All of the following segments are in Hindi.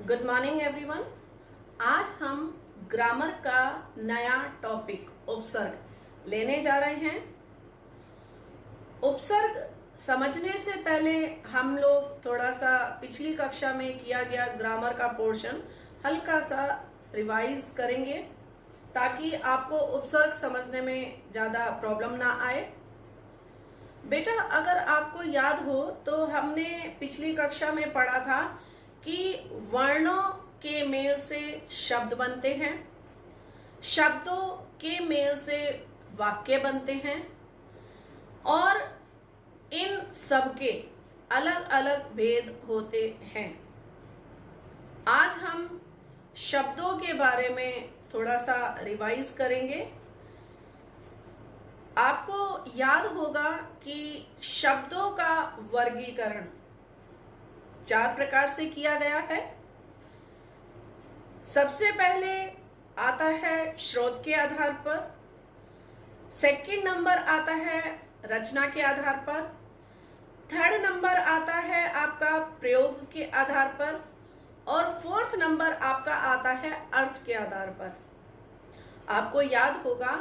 Good morning everyone. आज हम ग्रामर का नया टॉपिक उपसर्ग लेने जा रहे हैं। उपसर्ग समझने से पहले हम लोग थोड़ा सा पिछली कक्षा में किया गया ग्रामर का पोर्शन हल्का सा रिवाइज करेंगे ताकि आपको उपसर्ग समझने में ज्यादा प्रॉब्लम ना आए। बेटा, अगर आपको याद हो तो हमने पिछली कक्षा में पढ़ा था कि वर्णों के मेल से शब्द बनते हैं, शब्दों के मेल से वाक्य बनते हैं और इन सब के अलग अलग भेद होते हैं। आज हम शब्दों के बारे में थोड़ा सा रिवाइज करेंगे। आपको याद होगा कि शब्दों का वर्गीकरण 4 प्रकार से किया गया है। सबसे पहले आता है स्रोत के आधार पर, सेकंड नंबर आता है रचना के आधार पर, थर्ड नंबर आता है आपका प्रयोग के आधार पर और फोर्थ नंबर आपका आता है अर्थ के आधार पर। आपको याद होगा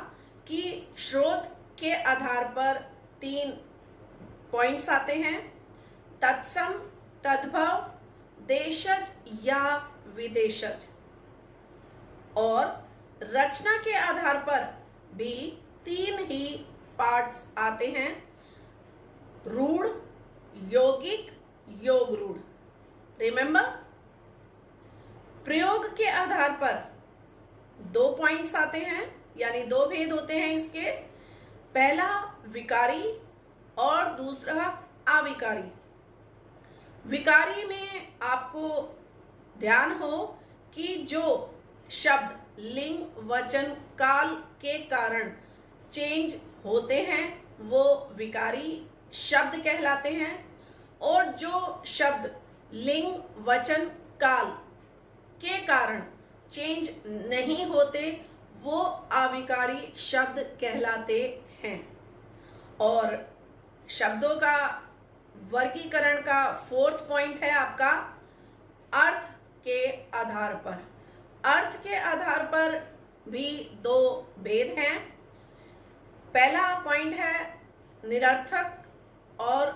कि स्रोत के आधार पर 3 पॉइंट्स आते हैं: तत्सम, तद्भव, देशज या विदेशज। और रचना के आधार पर भी 3 ही पार्ट्स आते हैं: रूढ़, यौगिक, योग रूढ़। रिमेंबर, प्रयोग के आधार पर 2 पॉइंट्स आते हैं, यानी 2 भेद होते हैं इसके। पहला विकारी और दूसरा अविकारी। विकारी में आपको ध्यान हो कि जो शब्द लिंग, वचन, काल के कारण चेंज होते हैं वो विकारी शब्द कहलाते हैं और जो शब्द लिंग, वचन, काल के कारण चेंज नहीं होते वो अविकारी शब्द कहलाते हैं। और शब्दों का वर्गीकरण का 4th पॉइंट है आपका अर्थ के आधार पर। अर्थ के आधार पर भी 2 भेद हैं। पहला पॉइंट है निरर्थक और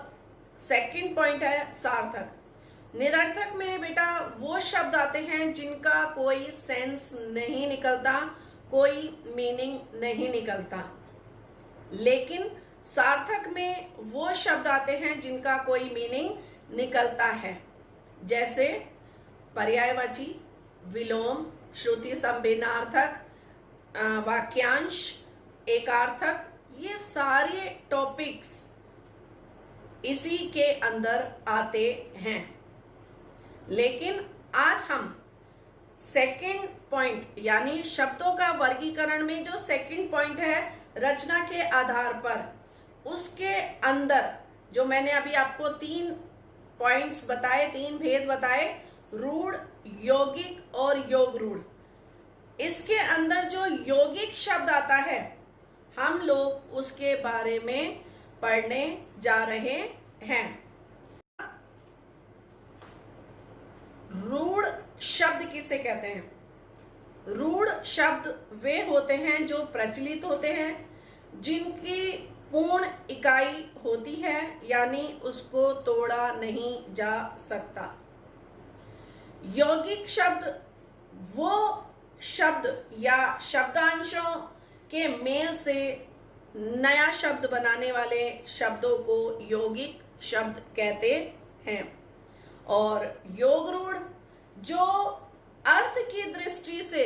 सेकंड पॉइंट है सार्थक। निरर्थक में बेटा वो शब्द आते हैं जिनका कोई सेंस नहीं निकलता, कोई मीनिंग नहीं निकलता। लेकिन सार्थक में वो शब्द आते हैं जिनका कोई मीनिंग निकलता है, जैसे पर्यायवाची, विलोम, श्रुति संवेदनार्थक, वाक्यांश, एकार्थक। ये सारे टॉपिक्स इसी के अंदर आते हैं। लेकिन आज हम सेकंड पॉइंट यानी शब्दों का वर्गीकरण में जो सेकंड पॉइंट है रचना के आधार पर, उसके अंदर जो मैंने अभी आपको 3 पॉइंट्स बताए, 3 भेद बताए, रूढ़, यौगिक और योग रूढ़। इसके अंदर जो यौगिक शब्द आता है हम लोग उसके बारे में पढ़ने जा रहे हैं। रूढ़ शब्द किसे कहते हैं? रूढ़ शब्द वे होते हैं जो प्रचलित होते हैं, जिनकी पूर्ण इकाई होती है, यानी उसको तोड़ा नहीं जा सकता। यौगिक शब्द वो शब्द या शब्दांशों के मेल से नया शब्द बनाने वाले शब्दों को यौगिक शब्द कहते हैं। और योग रूढ़ जो अर्थ की दृष्टि से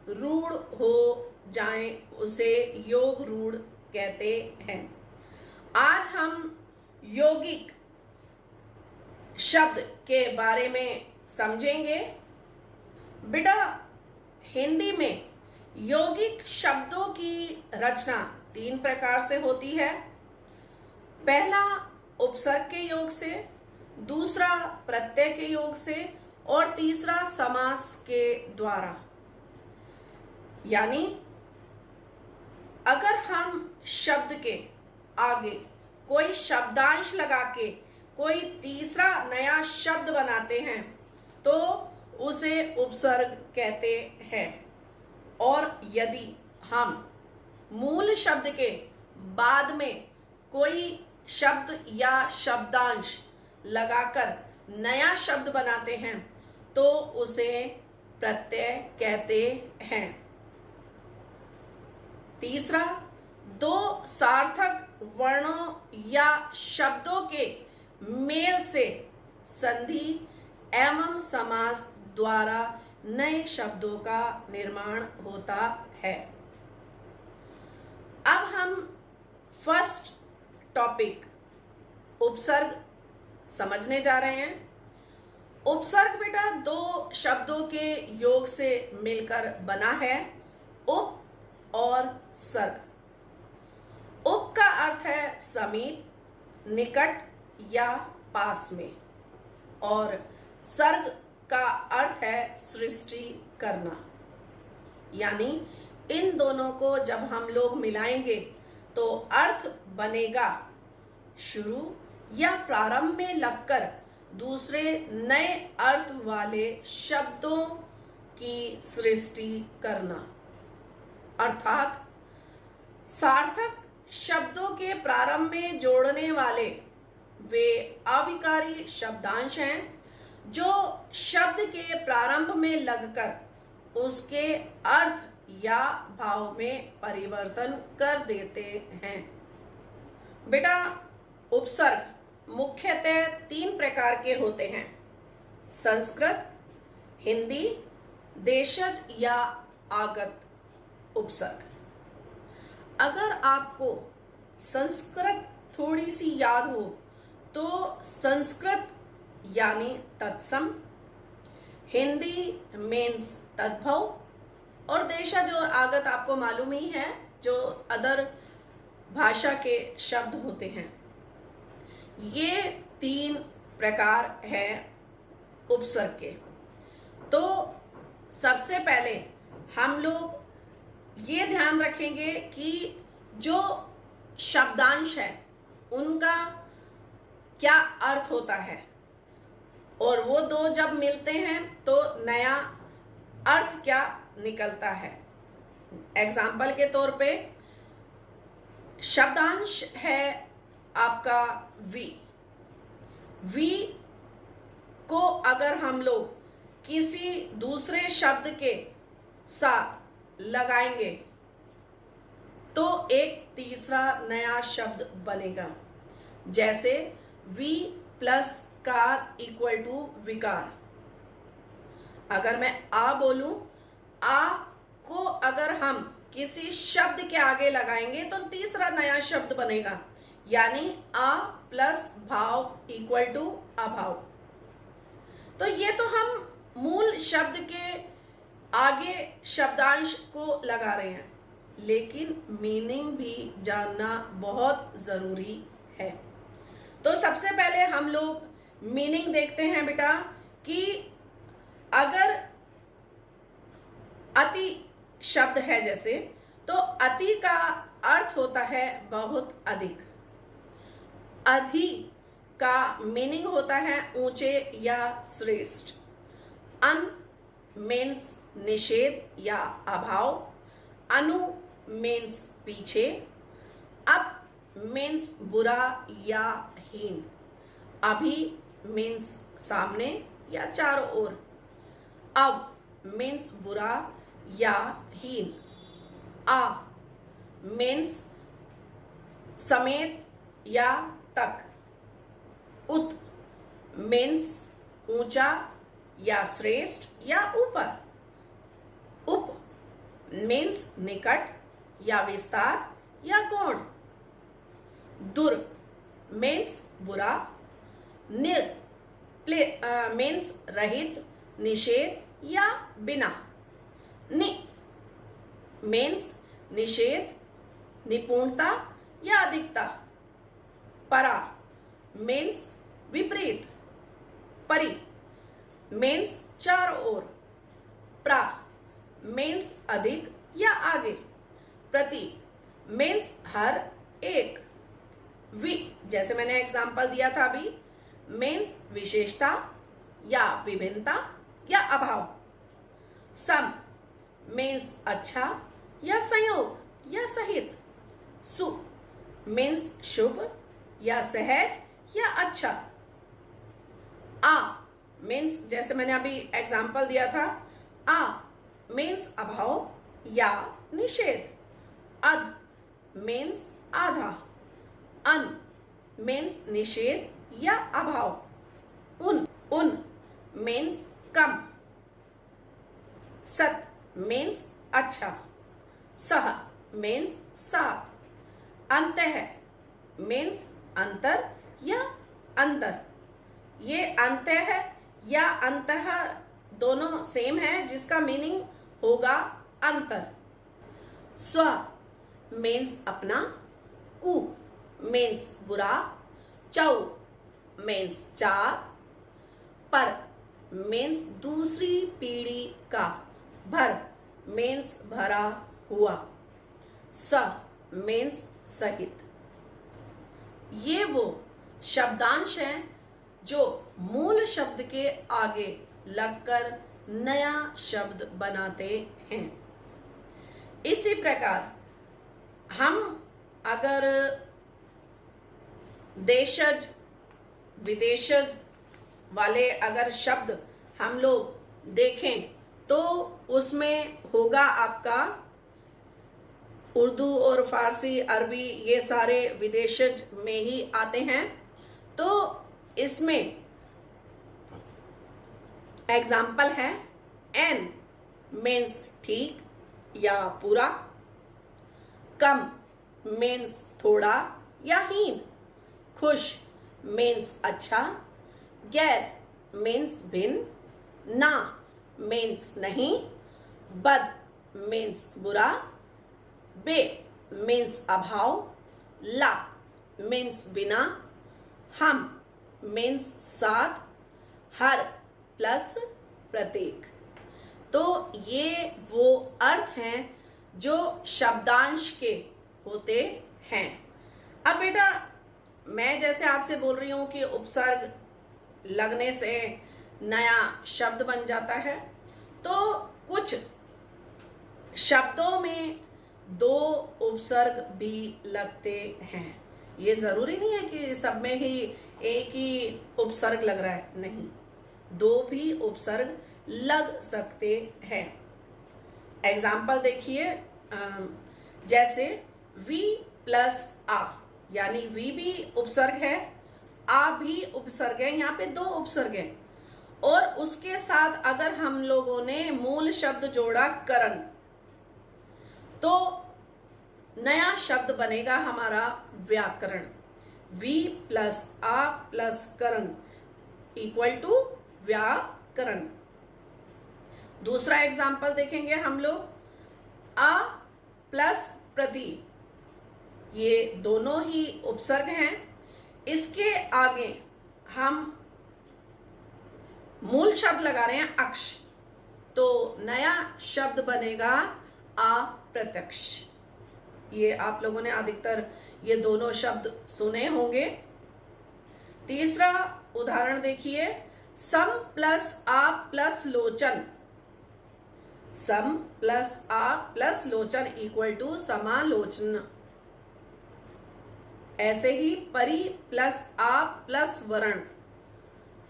रूढ़ हो जाए उसे योग रूढ़ कहते हैं। आज हम यौगिक शब्द के बारे में समझेंगे। बेटा, हिंदी में यौगिक शब्दों की रचना 3 प्रकार से होती है। पहला उपसर्ग के योग से, दूसरा प्रत्यय के योग से और तीसरा समास के द्वारा। यानी अगर हम शब्द के आगे कोई शब्दांश लगा के कोई तीसरा नया शब्द बनाते हैं तो उस उसे उपसर्ग कहते हैं। और यदि हम मूल शब्द के बाद में कोई शब्द या शब्दांश लगाकर नया शब्द बनाते हैं तो उसे प्रत्यय कहते हैं। तीसरा, दो सार्थक वर्णों या शब्दों के मेल से संधि एवं समास द्वारा नए शब्दों का निर्माण होता है। अब हम फर्स्ट टॉपिक उपसर्ग समझने जा रहे हैं। उपसर्ग बेटा दो शब्दों के योग से मिलकर बना है, उप और सर्ग। उप का अर्थ है समीप, निकट या पास में, और सर्ग का अर्थ है सृष्टि करना। यानी इन दोनों को जब हम लोग मिलाएंगे तो अर्थ बनेगा शुरू या प्रारंभ में लगकर दूसरे नए अर्थ वाले शब्दों की सृष्टि करना। अर्थात सार्थक शब्दों के प्रारंभ में जोड़ने वाले वे अविकारी शब्दांश हैं जो शब्द के प्रारंभ में लगकर उसके अर्थ या भाव में परिवर्तन कर देते हैं। बेटा उपसर्ग मुख्यतः 3 प्रकार के होते हैं: संस्कृत, हिंदी, देशज या आगत उपसर्ग। अगर आपको संस्कृत थोड़ी सी याद हो तो संस्कृत यानी तत्सम, हिंदी मीन्स तद्भव, और देशज और आगत आपको मालूम ही है जो अदर भाषा के शब्द होते हैं। ये 3 प्रकार हैं उपसर्ग के। तो सबसे पहले हम लोग ये ध्यान रखेंगे कि जो शब्दांश है उनका क्या अर्थ होता है, और वो दो जब मिलते हैं तो नया अर्थ क्या निकलता है। एग्जाम्पल के तौर पे शब्दांश है आपका वी। वी को अगर हम लोग किसी दूसरे शब्द के साथ लगाएंगे तो एक तीसरा नया शब्द बनेगा। जैसे वी प्लस कार इक्वल टू विकार। अगर मैं आ बोलूं, आ को अगर हम किसी शब्द के आगे लगाएंगे तो तीसरा नया शब्द बनेगा, यानी आ प्लस भाव इक्वल टू अभाव। तो ये तो हम मूल शब्द के आगे शब्दांश को लगा रहे हैं, लेकिन मीनिंग भी जानना बहुत जरूरी है। तो सबसे पहले हम लोग मीनिंग देखते हैं बेटा कि अगर अति शब्द है जैसे, तो अति का अर्थ होता है बहुत अधिक। अधि का मीनिंग होता है ऊंचे या श्रेष्ठ। अन मीन्स निषेध या अभाव। अनु मीन्स पीछे। अप मीन्स बुरा या हीन। अभी मीन्स सामने या चारों ओर। अब मीन्स बुरा या हीन। आ मीन्स समेत या तक। उत मीन्स ऊंचा या श्रेष्ठ या ऊपर। उप मीन्स निकट या विस्तार या गौण। दुर मीन्स बुरा। निर मीन्स रहित, निषेध या बिना। नि मीन्स निषेध, निपुणता या अधिकता। परा मीन्स विपरीत। परि मीन्स चारों ओर। प्रा मीन्स अधिक या आगे। प्रति मीन्स हर एक। वि जैसे मैंने एग्जांपल दिया था अभी, मीन्स विशेषता या विभिन्नता या अभाव। सम मीन्स अच्छा या संयोग या सहित। सु मीन्स शुभ या सहज या अच्छा। आ मीन्स जैसे मैंने अभी एग्जाम्पल दिया था, आ मीन्स अभाव या निषेध। अध मीन्स आधा। अन मीन्स निषेध या अभाव। उन मीन्स कम। सत मीन्स अच्छा। सह मीन्स साथ। अंतः मीन्स अंतर या अंतर। ये अंतः या अंतः दोनों सेम है, जिसका मीनिंग होगा अंतर। स्व मीन्स अपना। कु मीन्स बुरा। चौ मीन्स चार। पर मीन्स दूसरी पीढ़ी का। भर मीन्स भरा हुआ। स मीन्स सहित। ये वो शब्दांश हैं जो मूल शब्द के आगे लगकर नया शब्द बनाते हैं। इसी प्रकार हम अगर देशज विदेशज वाले अगर शब्द हम लोग देखें तो उसमें होगा आपका उर्दू और फारसी अरबी, ये सारे विदेशज में ही आते हैं। तो इसमें एग्जाम्पल है एन मीन्स ठीक या पूरा। कम मीन्स थोड़ा या हीन। खुश मीन्स अच्छा। गैर मीन्स भिन्न। ना मीन्स नहीं। बद मीन्स बुरा। बे मीन्स अभाव। ला मीन्स बिना। हम मीन्स साथ। हर प्लस प्रत्येक। तो ये वो अर्थ हैं जो शब्दांश के होते हैं। अब बेटा मैं जैसे आपसे बोल रही हूं कि उपसर्ग लगने से नया शब्द बन जाता है, तो कुछ शब्दों में दो उपसर्ग भी लगते हैं। ये जरूरी नहीं है कि सब में ही एक ही उपसर्ग लग रहा है, नहीं, दो भी उपसर्ग लग सकते हैं। एग्जाम्पल देखिए, जैसे वी प्लस आ, यानी वी भी उपसर्ग है, आ भी उपसर्ग है, यहाँ पे दो उपसर्ग है। और उसके साथ अगर हम लोगों ने मूल शब्द जोड़ा करण, तो नया शब्द बनेगा हमारा व्याकरण। वी प्लस आ प्लस करण इक्वल टू व्याकरण। दूसरा एग्जाम्पल देखेंगे हम लोग, आ प्लस प्रति, ये दोनों ही उपसर्ग हैं। इसके आगे हम मूल शब्द लगा रहे हैं अक्ष, तो नया शब्द बनेगा अप्रत्यक्ष। ये आप लोगों ने अधिकतर ये दोनों शब्द सुने होंगे। तीसरा उदाहरण देखिए, सम प्लस आ प्लस लोचन। सम प्लस आ प्लस लोचन इक्वल टू समालोचन। ऐसे ही परि प्लस आ प्लस वरण,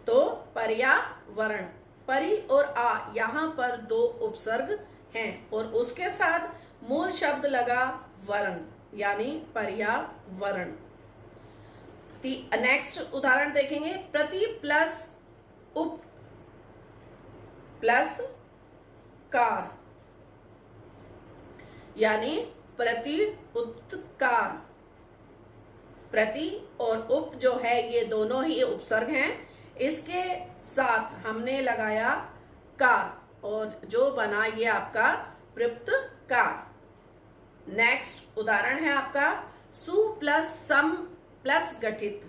तो पर्यावरण। परि और आ यहां पर दो उपसर्ग हैं और उसके साथ मूल शब्द लगा वरण, यानी पर्यावरण। नेक्स्ट उदाहरण देखेंगे, प्रति प्लस उप प्लस कार, यानी प्रति उत्कार। प्रति और उप जो है ये दोनों ही उपसर्ग हैं, इसके साथ हमने लगाया कार और जो बना ये आपका प्रयुक्त कार। नेक्स्ट उदाहरण है आपका सु प्लस सम प्लस गठित।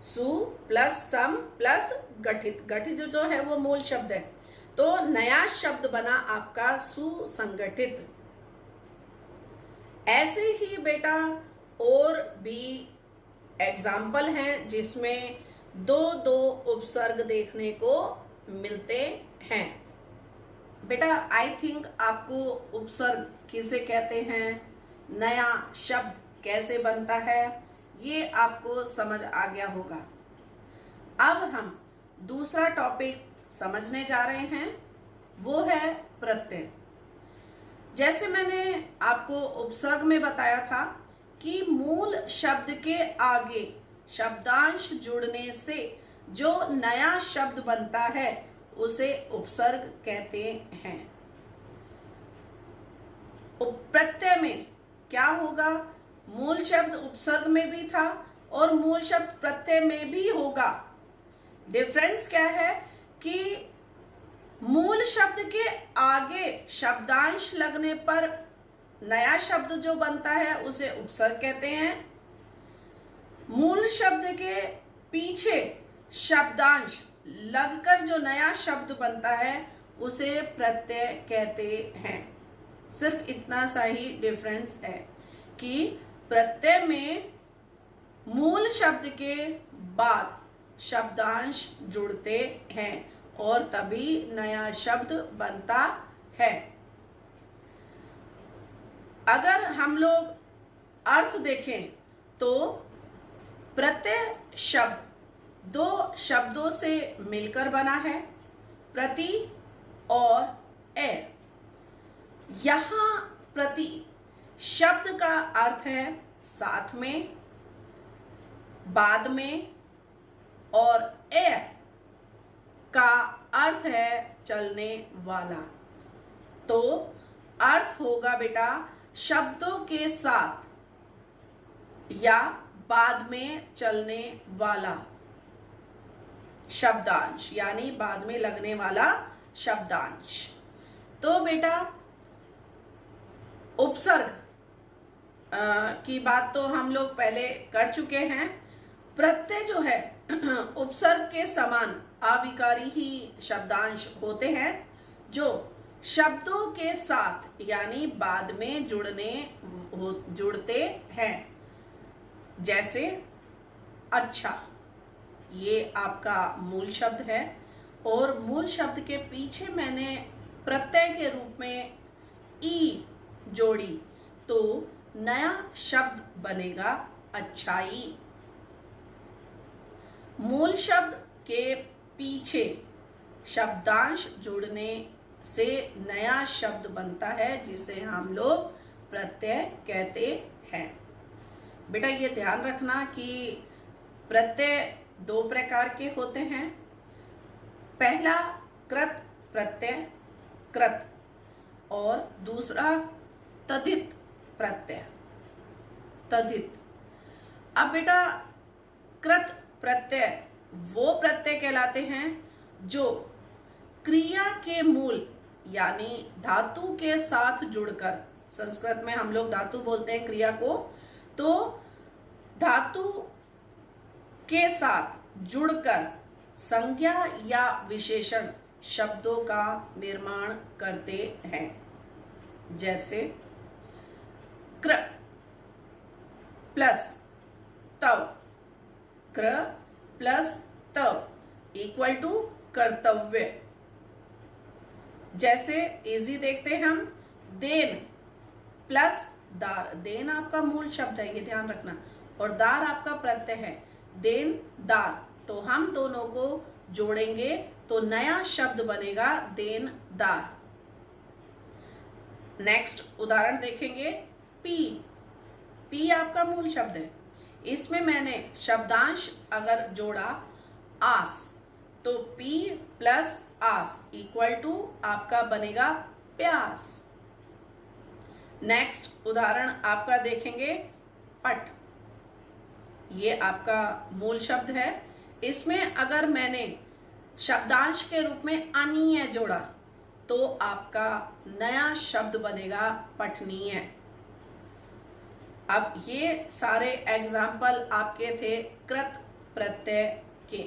सु प्लस सम प्लस गठित, गठित जो है वो मूल शब्द है, तो नया शब्द बना आपका सुसंगठित। ऐसे ही बेटा और भी एग्जाम्पल हैं जिसमें दो दो उपसर्ग देखने को मिलते हैं। बेटा आई थिंक आपको उपसर्ग किसे कहते हैं, नया शब्द कैसे बनता है, ये आपको समझ आ गया होगा। अब हम दूसरा टॉपिक समझने जा रहे हैं, वो है प्रत्यय। जैसे मैंने आपको उपसर्ग में बताया था कि मूल शब्द के आगे शब्दांश जुड़ने से जो नया शब्द बनता है उसे उपसर्ग कहते हैं। प्रत्यय में क्या होगा, मूल शब्द उपसर्ग में भी था और मूल शब्द प्रत्यय में भी होगा। डिफरेंस क्या है कि मूल शब्द के आगे शब्दांश लगने पर नया शब्द जो बनता है उसे उपसर्ग कहते हैं। मूल शब्द के पीछे शब्दांश लगकर जो नया शब्द बनता है उसे प्रत्यय कहते हैं। सिर्फ इतना सा ही डिफरेंस है कि प्रत्यय में मूल शब्द के बाद शब्दांश जुड़ते हैं और तभी नया शब्द बनता है। अगर हम लोग अर्थ देखें तो प्रत्यय शब्द दो शब्दों से मिलकर बना है, प्रति और ए। यहां प्रति शब्द का अर्थ है साथ में, बाद में, और ए का अर्थ है चलने वाला। तो अर्थ होगा बेटा शब्दों के साथ या बाद में चलने वाला शब्दांश, यानी बाद में लगने वाला शब्दांश। तो बेटा उपसर्ग की बात तो हम लोग पहले कर चुके हैं। प्रत्यय जो है उपसर्ग के समान अविकारी ही शब्दांश होते हैं जो शब्दों के साथ यानी बाद में जुड़ते हैं। जैसे अच्छा, ये आपका मूल शब्द है और मूल शब्द के पीछे मैंने प्रत्यय के रूप में ई जोड़ी तो नया शब्द बनेगा अच्छाई। मूल शब्द के पीछे शब्दांश जुड़ने से नया शब्द बनता है जिसे हम लोग प्रत्यय कहते हैं। बेटा ये ध्यान रखना कि प्रत्यय दो प्रकार के होते हैं। पहला कृत प्रत्यय कृत और दूसरा तदित प्रत्यय तदित। अब बेटा कृत प्रत्यय वो प्रत्यय कहलाते हैं जो क्रिया के मूल यानी धातु के साथ जुड़कर, संस्कृत में हम लोग धातु बोलते हैं क्रिया को, तो धातु के साथ जुड़कर संज्ञा या विशेषण शब्दों का निर्माण करते हैं। जैसे क्र प्लस तव, क्र प्लस तव इक्वल टू कर्तव्य। जैसे इजी देखते हैं हम, देन प्लस दार, देन आपका मूल शब्द है ये ध्यान रखना, और दार आपका प्रत्यय है, देन दार। तो हम दोनों को जोड़ेंगे तो नया शब्द बनेगा देन दार। नेक्स्ट उदाहरण देखेंगे, पी। पी आपका मूल शब्द है, इसमें मैंने शब्दांश अगर जोड़ा आस तो पी प्लस आस इक्वल टू आपका बनेगा प्यास। नेक्स्ट उदाहरण आपका देखेंगे, पट। ये आपका मूल शब्द है, इसमें अगर मैंने शब्दांश के रूप में अनीय जोड़ा तो आपका नया शब्द बनेगा पठनीय। अब ये सारे एग्जाम्पल आपके थे कृत प्रत्यय के।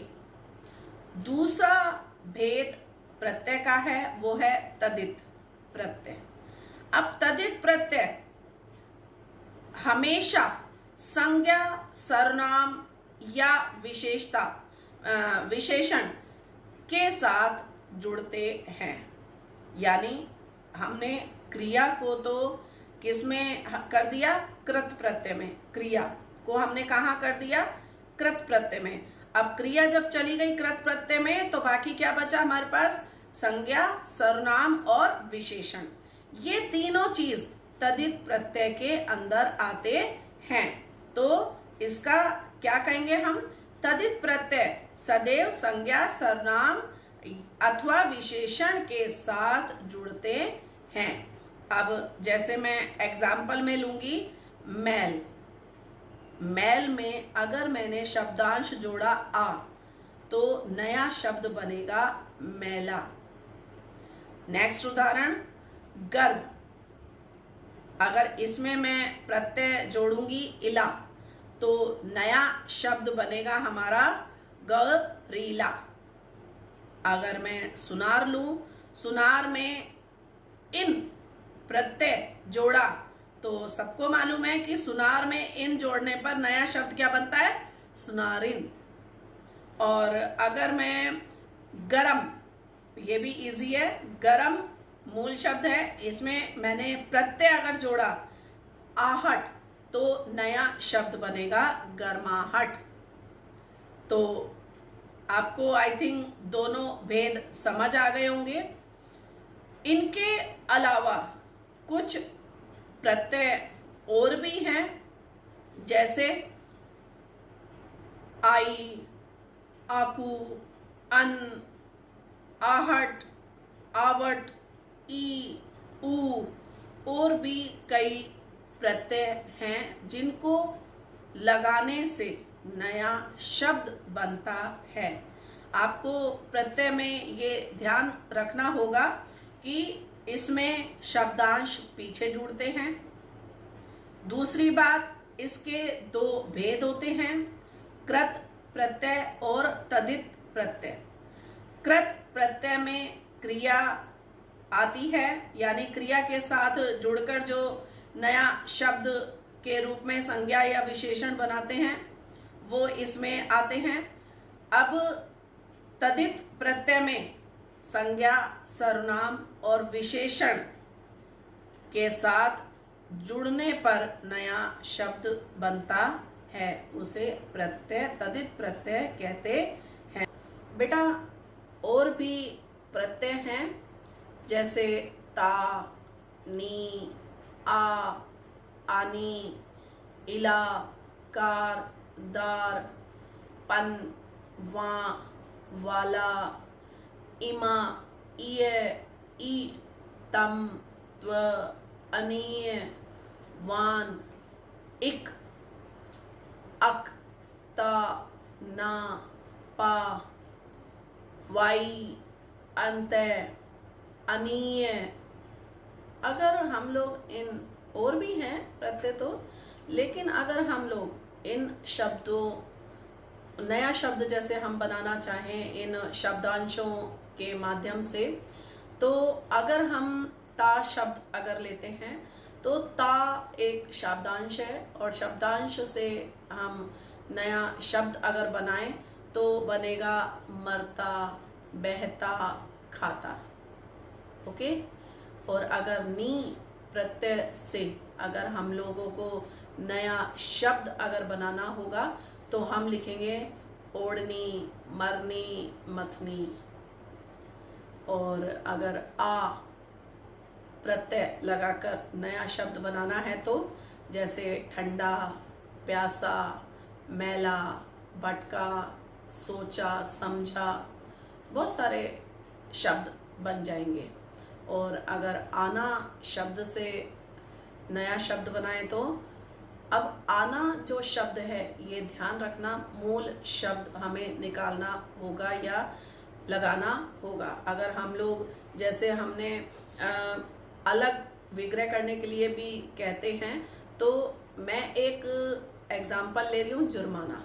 दूसरा भेद प्रत्यय का है वो है तदित प्रत्यय। अब तदित प्रत्यय हमेशा संज्ञा, सर्वनाम या विशेषण के साथ जुड़ते हैं। यानी हमने क्रिया को तो किस में कर दिया? कृत प्रत्यय में। क्रिया को हमने कहाँ कर दिया? कृत प्रत्यय में। अब क्रिया जब चली गई कृत प्रत्यय में तो बाकी क्या बचा हमारे पास? संज्ञा, सर्वनाम और विशेषण। ये तीनों चीज तदित प्रत्यय के अंदर आते हैं। तो इसका क्या कहेंगे हम? तदित प्रत्यय सदैव संज्ञा, सर्वनाम अथवा विशेषण के साथ जुड़ते हैं। अब जैसे मैं एग्जाम्पल में लूंगी, मैल। मैल में अगर मैंने शब्दांश जोड़ा आ तो नया शब्द बनेगा मैला। नेक्स्ट उदाहरण, गर्भ। अगर इसमें मैं प्रत्यय जोड़ूंगी इला तो नया शब्द बनेगा हमारा गरीला। अगर मैं सुनार लूं, सुनार में इन प्रत्यय जोड़ा तो सबको मालूम है कि सुनार में इन जोड़ने पर नया शब्द क्या बनता है? सुनारिन। और अगर मैं गरम, ये भी इजी है, गरम मूल शब्द है, इसमें मैंने प्रत्यय अगर जोड़ा आहट तो नया शब्द बनेगा गर्माहट। तो आपको आई थिंक दोनों भेद समझ आ गए होंगे। इनके अलावा कुछ प्रत्यय और भी हैं, जैसे आई, आकू, अन, आहट, आवट, ई, ऊ, और भी कई प्रत्यय हैं जिनको लगाने से नया शब्द बनता है। आपको प्रत्यय में ये ध्यान रखना होगा कि इसमें शब्दांश पीछे जुड़ते हैं। दूसरी बात, इसके दो भेद होते हैं, कृत प्रत्यय और तदित प्रत्यय। कृत प्रत्यय में क्रिया आती है, यानी क्रिया के साथ जुड़कर जो नया शब्द के रूप में संज्ञा या विशेषण बनाते हैं वो इसमें आते हैं। अब तदित प्रत्यय में संज्ञा, सर्वनाम और विशेषण के साथ जुड़ने पर नया शब्द बनता है, उसे प्रत्यय, तदित प्रत्यय कहते हैं। बेटा और भी प्रत्यय हैं, जैसे ता, नी, आ, आनी, इला, कार, दार, पन, वा, वाला, इमा, इय, ई, तम, त्व, अनीय, वान, इक, अक, ता, ना, पा, वाई, अंतय, अनीय। अगर हम लोग इन, और भी हैं प्रत्यय तो, लेकिन अगर हम लोग इन शब्दों, नया शब्द जैसे हम बनाना चाहें इन शब्दांशों के माध्यम से, तो अगर हम ता शब्द अगर लेते हैं तो ता एक शब्दांश है, और शब्दांश से हम नया शब्द अगर बनाएं तो बनेगा मरता, बहता, खाता। ओके। और अगर नी प्रत्यय से अगर हम लोगों को नया शब्द अगर बनाना होगा तो हम लिखेंगे ओढ़नी, मरनी, मथनी। और अगर आ प्रत्यय लगाकर नया शब्द बनाना है तो जैसे ठंडा, प्यासा, मैला, भटका, सोचा, समझा, बहुत सारे शब्द बन जाएंगे। और अगर आना शब्द से नया शब्द बनाए तो, अब आना जो शब्द है ये ध्यान रखना, मूल शब्द हमें निकालना होगा या लगाना होगा। अगर हम लोग, जैसे हमने अलग विग्रह करने के लिए भी कहते हैं, तो मैं एक एग्जाम्पल ले रही हूँ, जुर्माना।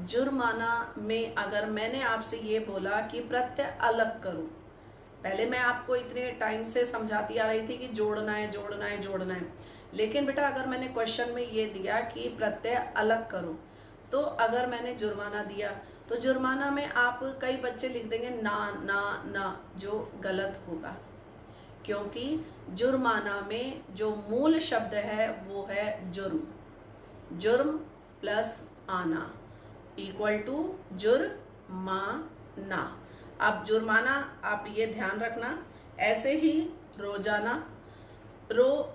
जुर्माना में अगर मैंने आपसे ये बोला कि प्रत्यय अलग करूं, पहले मैं आपको इतने टाइम से समझाती आ रही थी कि जोड़ना है, जोड़ना है, जोड़ना है, लेकिन बेटा अगर मैंने क्वेश्चन में ये दिया कि प्रत्यय अलग करो, तो अगर मैंने जुर्माना दिया तो जुर्माना में आप कई बच्चे लिख देंगे ना ना ना, जो गलत होगा, क्योंकि जुर्माना में जो मूल शब्द है वो है जुर्म। जुर्म प्लस आना इक्वल टू जुर्माना। अब जुर्माना आप ये ध्यान रखना, ऐसे ही रोजाना, रोज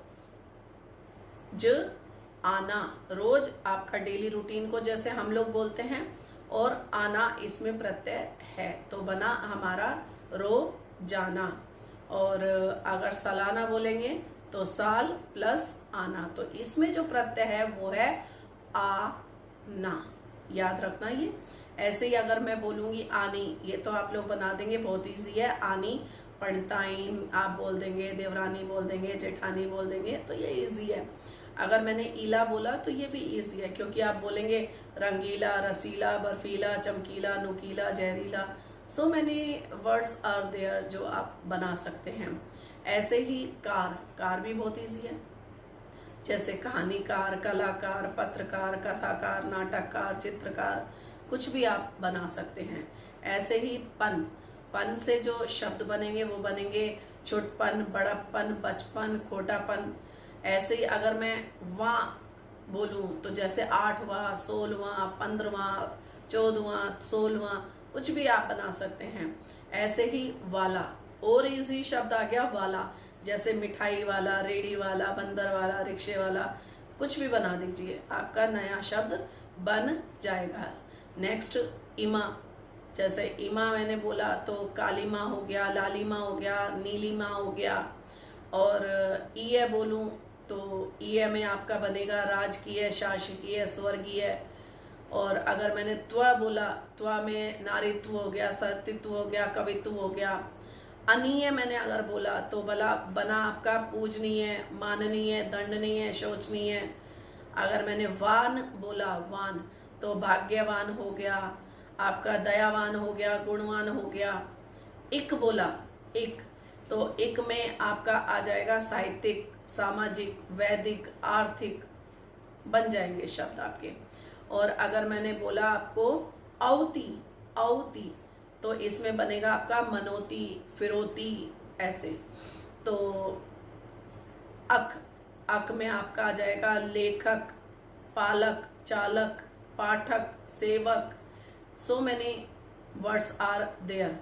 आना, रोज आपका डेली रूटीन को जैसे हम लोग बोलते हैं, और आना इसमें प्रत्यय है तो बना हमारा रोजाना। और अगर सालाना बोलेंगे तो साल प्लस आना, तो इसमें जो प्रत्यय है वो है आना, याद रखना ये। ऐसे ही अगर मैं बोलूंगी आनी, ये तो आप लोग बना देंगे, बहुत इजी है। आनी, पंडिताइन आप बोल देंगे, देवरानी बोल देंगे, जेठानी बोल देंगे, तो ये इजी है। अगर मैंने ईला बोला तो ये भी इजी है, क्योंकि आप बोलेंगे रंगीला, रसीला, बर्फीला, चमकीला, नुकीला, जहरीला, so many words are there जो आप बना सकते हैं। ऐसे ही कार, कार भी बहुत इजी है, जैसे कहानीकार, कलाकार, पत्रकार, कथाकार, नाटककार, चित्रकार, कुछ भी आप बना सकते हैं। ऐसे ही पन, पन से जो शब्द बनेंगे वो बनेंगे छुटपन, बड़प्पन, बचपन, खोटापन। ऐसे ही अगर मैं वां बोलूं तो जैसे 8वां, 16वां, 15वां, 14वां, 16वां, कुछ भी आप बना सकते हैं। ऐसे ही वाला, और इजी शब्द आ गया वाला, जैसे मिठाई वाला, रेडी वाला, बंदर वाला, रिक्शे वाला, कुछ भी बना दीजिए, आपका नया शब्द बन जाएगा। नेक्स्ट इमा, जैसे इमा मैंने बोला तो कालीमा हो गया, लालिमा हो गया, नीलिमा हो गया। और ईय बोलूं तो ईय में आपका बनेगा राजकीय, शासकीय, स्वर्गीय। और अगर मैंने त्व बोला, त्व में नारीत्व हो गया, सर्तित्व हो गया, कवित्व हो गया। अनीय मैंने अगर बोला तो बना आपका पूजनीय, माननीय, दंडनीय, शोचनीय। अगर मैंने वान बोला, वान तो भाग्यवान हो गया, आपका दयावान हो गया, गुणवान हो गया। इक बोला, इक तो इक में आपका आ जाएगा साहित्यिक, सामाजिक, वैदिक, आर्थिक, बन जाएंगे शब्द आपके। और अगर मैंने बोला आपको औती, औती तो इसमें बनेगा आपका मनोती, फिरोती, ऐसे। तो अक, अक में आपका आ जाएगा लेखक, पालक, चालक, पाठक, सेवक। So many words are there.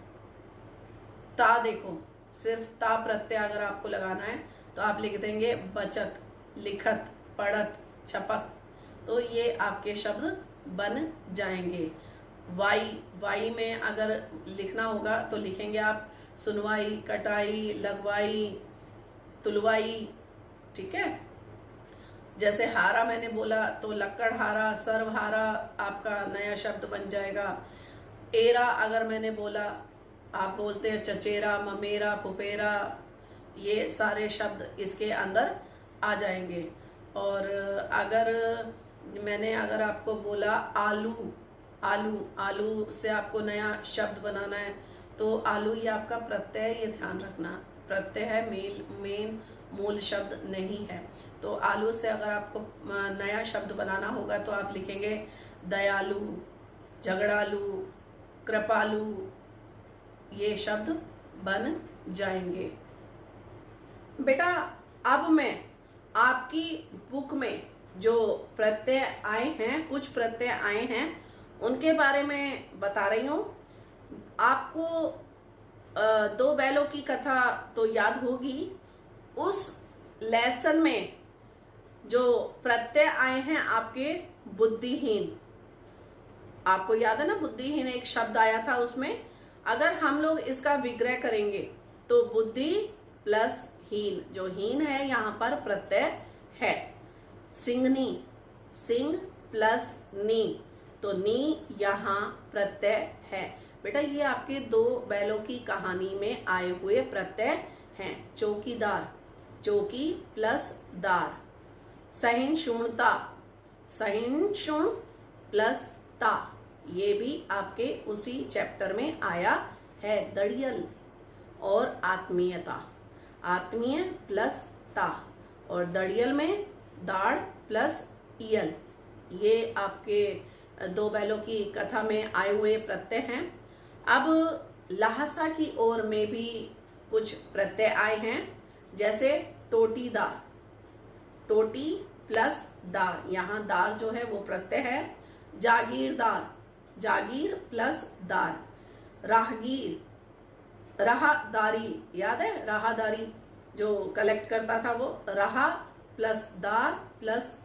ता देखो, सिर्फ ता प्रत्यय अगर आपको लगाना है तो आप लिख देंगे बचत, लिखत, पढ़त, छपक, तो ये आपके शब्द बन जाएंगे। वाई, वाई में अगर लिखना होगा तो लिखेंगे आप सुनवाई, कटाई, लगवाई, तुलवाई, ठीक है। जैसे हारा मैंने बोला तो लक्कड़हारा, सर्वहारा आपका नया शब्द बन जाएगा। एरा अगर मैंने बोला, आप बोलते हैं चचेरा, ममेरा, पुपेरा, ये सारे शब्द इसके अंदर आ जाएंगे। और अगर आपको बोला आलू, आलू, आलू से आपको नया शब्द बनाना है तो आलू ये आपका प्रत्यय, ये ध्यान रखना, प्रत्यय है, मेन मूल शब्द नहीं है। तो आलू से अगर आपको नया शब्द बनाना होगा तो आप लिखेंगे दयालु, झगड़ालू, कृपालु, ये शब्द बन जाएंगे। बेटा अब मैं आपकी बुक में जो प्रत्यय आए हैं, कुछ प्रत्यय आए हैं, उनके बारे में बता रही हूं। आपको दो बैलों की कथा तो याद होगी। उस लेसन में जो प्रत्यय आए हैं आपके बुद्धिहीन, आपको याद है ना, बुद्धिहीन एक शब्द आया था उसमें। अगर हम लोग इसका विग्रह करेंगे तो बुद्धि प्लस हीन, जो हीन है यहां पर प्रत्यय है। सिंगनी, सिंह प्लस नी, तो नी यहां प्रत्यय है। बेटा ये आपके दो बैलों की कहानी में आए हुए प्रत्यय हैं। चौकीदार, चौकी प्लस दार। सहिष्णुता, सहिष्णु प्लस ता, ये भी आपके उसी चैप्टर में आया है। दड़ियल और आत्मीयता, आत्मीय प्लस ता, और दड़ियल में दाढ़ प्लस यल, ये आपके दो बैलों की कथा में आए हुए प्रत्यय हैं। अब लहासा की ओर में भी कुछ प्रत्यय आए हैं, जैसे टोटीदार, टोटी प्लस दार, यहाँ दार जो है वो प्रत्यय है। जागीरदार, जागीर प्लस दार। राहगीर, राहदारी, याद है राहदारी जो कलेक्ट करता था वो, राह प्लस दार प्लस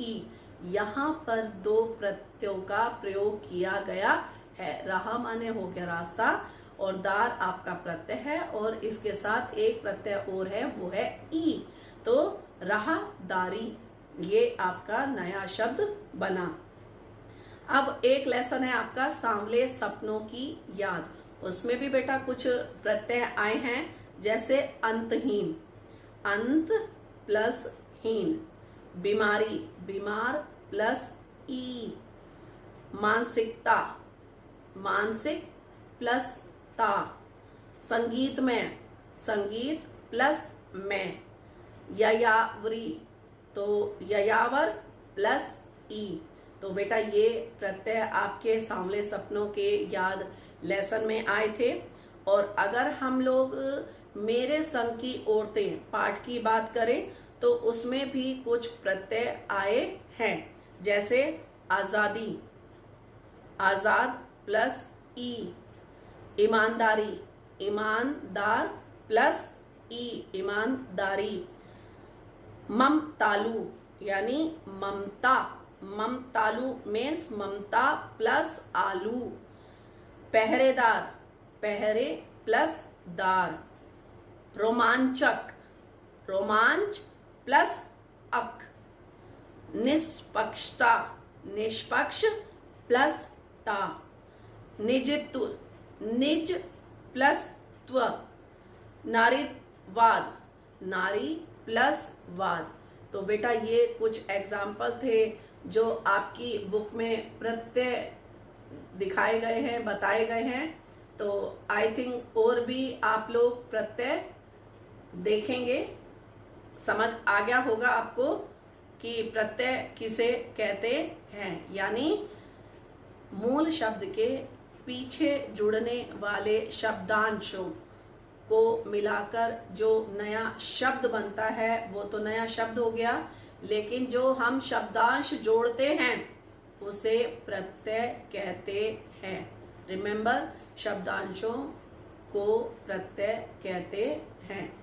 ई, यहाँ पर दो प्रत्ययों का प्रयोग किया गया है। राह माने हो गया रास्ता और दार आपका प्रत्यय है और इसके साथ एक प्रत्यय और है, वो है ई, तो राहदारी, ये आपका नया शब्द बना। अब एक लेसन है आपका सांवले सपनों की याद, उसमें भी बेटा कुछ प्रत्यय आए हैं, जैसे अंतहीन, अंत प्लस हीन। बीमारी, बीमार प्लस ई। मानसिकता, मानसिक प्लस ता। संगीत में, संगीत प्लस में। ययावरी, तो ययावर प्लस ई। तो बेटा ये प्रत्यय आपके सांवले सपनों के याद लेसन में आए थे। और अगर हम लोग मेरे संग की औरतें पाठ की बात करें तो उसमें भी कुछ प्रत्यय आए हैं, जैसे आजादी, आजाद प्लस ई। ईमानदारी, ईमानदार प्लस ई, ईमानदारी। ममतालु यानी ममता, ममतालु मीन्स ममता प्लस आलू। पहरेदार, पहरे प्लस दार। रोमांचक, रोमांच प्लस अक। निष्पक्षता, निष्पक्ष प्लस ता। निजित्व, निज प्लस त्व। नारीवाद, नारी प्लस वाद। तो बेटा ये कुछ एग्जाम्पल थे जो आपकी बुक में प्रत्यय दिखाए गए हैं, बताए गए हैं। तो आई थिंक और भी आप लोग प्रत्यय देखेंगे, समझ आ गया होगा आपको कि प्रत्यय किसे कहते हैं, यानी मूल शब्द के पीछे जुड़ने वाले शब्दांशों को मिलाकर जो नया शब्द बनता है वो तो नया शब्द हो गया, लेकिन जो हम शब्दांश जोड़ते हैं उसे प्रत्यय कहते हैं। रिमेंबर, शब्दांशों को प्रत्यय कहते हैं।